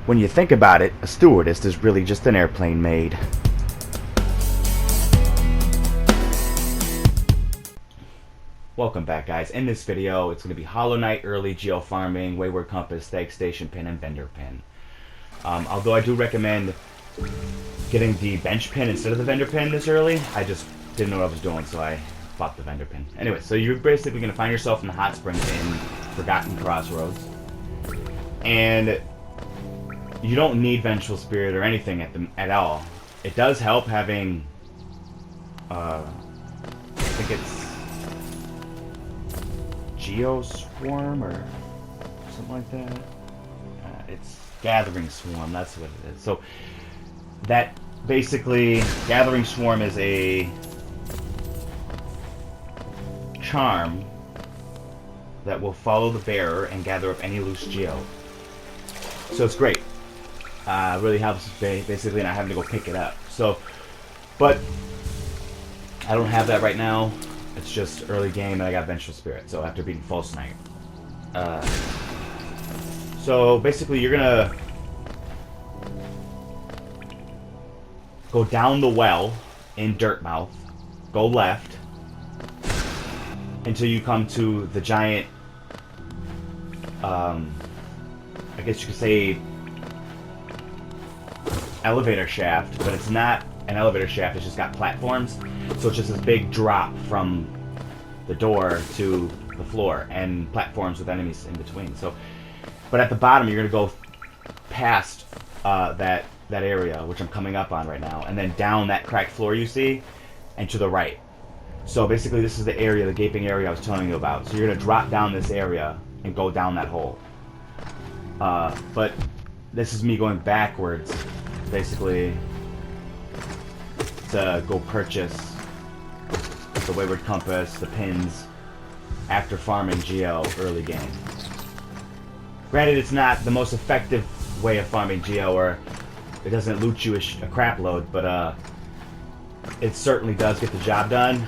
When you think about it, a stewardess is really just an airplane maid. Welcome back, guys. In this video, it's going to be Hollow Knight early geo farming, wayward compass, stag station pin, and vendor pin. Although I do recommend getting the bench pin instead of the vendor pin this early, I just didn't know what I was doing, so I bought the vendor pin. Anyway, so you're basically going to find yourself in the hot springs in Forgotten Crossroads, and you don't need Vengeful Spirit or anything at all. It does help having, I think it's Geo Swarm or something like that. It's Gathering Swarm, that's what it is. So that basically, Gathering Swarm is a charm that will follow the bearer and gather up any loose geo. So it's great. Really helps basically not having to go pick it up. So, but I don't have that right now. It's just early game and I got Vengeful Spirit. So after beating False Knight. So basically you're gonna go down the well in Dirtmouth, go left until you come to the giant, I guess you could say elevator shaft, but it's not an elevator shaft, it's just got platforms, so it's just this big drop from the door to the floor and platforms with enemies in between. So, but at the bottom you're going to go past that area, which I'm coming up on right now, and then down that cracked floor you see, and to the right. So basically this is the area, the gaping area I was telling you about. So you're going to drop down this area and go down that hole. But this is me going backwards, basically, to go purchase the wayward compass, the pins, after farming geo early game. Granted, it's not the most effective way of farming geo, or it doesn't loot you a crap load, but it certainly does get the job done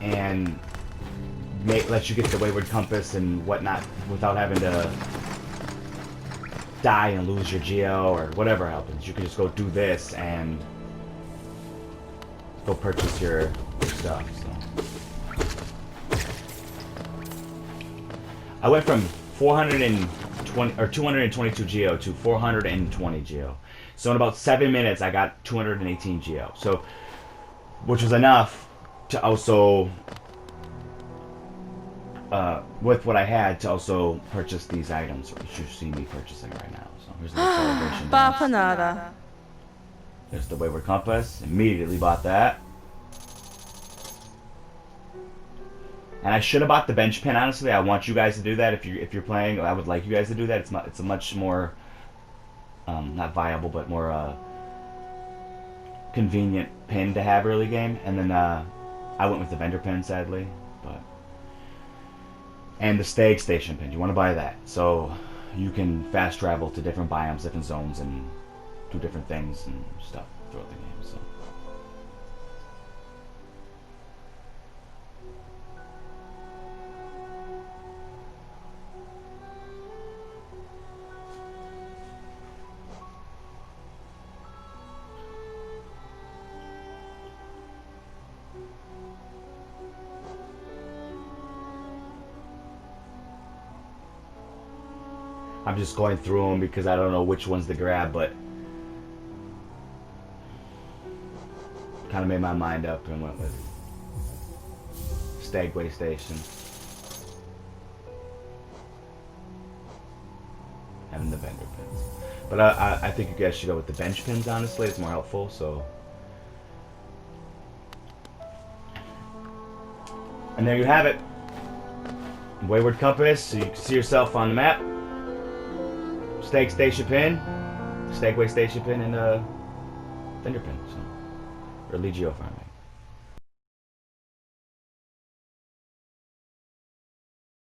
and lets you get the wayward compass and whatnot without having to die and lose your geo or whatever happens. You can just go do this and go purchase your stuff. So I went from 222 geo to 420 geo. So in about 7 minutes I got 218 geo. So, which was enough to also, with what I had, to also purchase these items, which you see me purchasing right now. So here's the celebration. Bapanada. There's the wayward compass. Immediately bought that. And I should have bought the bench pin. Honestly, I want you guys to do that if you're playing. I would like you guys to do that. It's a much more not viable, but more convenient pin to have early game. And then I went with the vendor pin, sadly, and the stag station pin. You want to buy that so you can fast travel to different biomes, different zones, and do different things and stuff throughout the game. So. I'm just going through them because I don't know which ones to grab, but kind of made my mind up and went with Stagway Station. And the vendor pins. But I think you guys should go with the bench pins, honestly. It's more helpful, so. And there you have it. Wayward compass, so you can see yourself on the map. Stag station pin, Stagway station pin, and vendor pin. So, early geo farming.